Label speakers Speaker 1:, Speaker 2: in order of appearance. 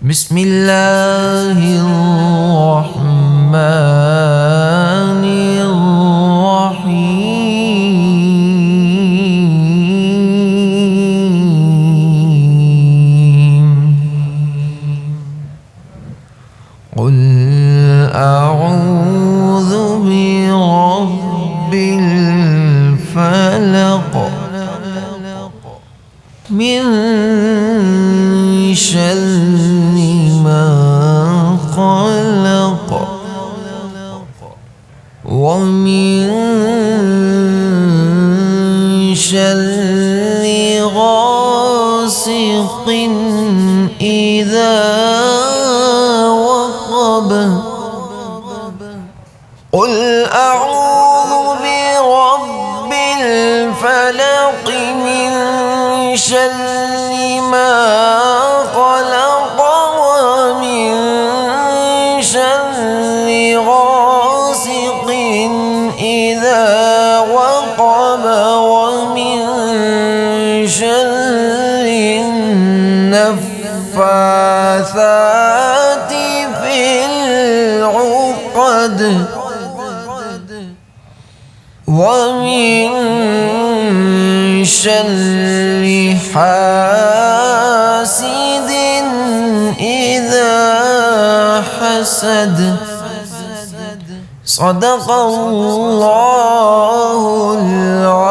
Speaker 1: بسم الله الرحمن الرحيم. قل أعوذ برب الفلق من شر ما خلق ومن شر غاسق إذا وقب. قل أعوذ برب الفلق من شر ما خلق ومن شر غاسق إذا وقب ومن شر النفاثات في العقد ومن شر حاسد إذا حسد. صدق الله العظيم.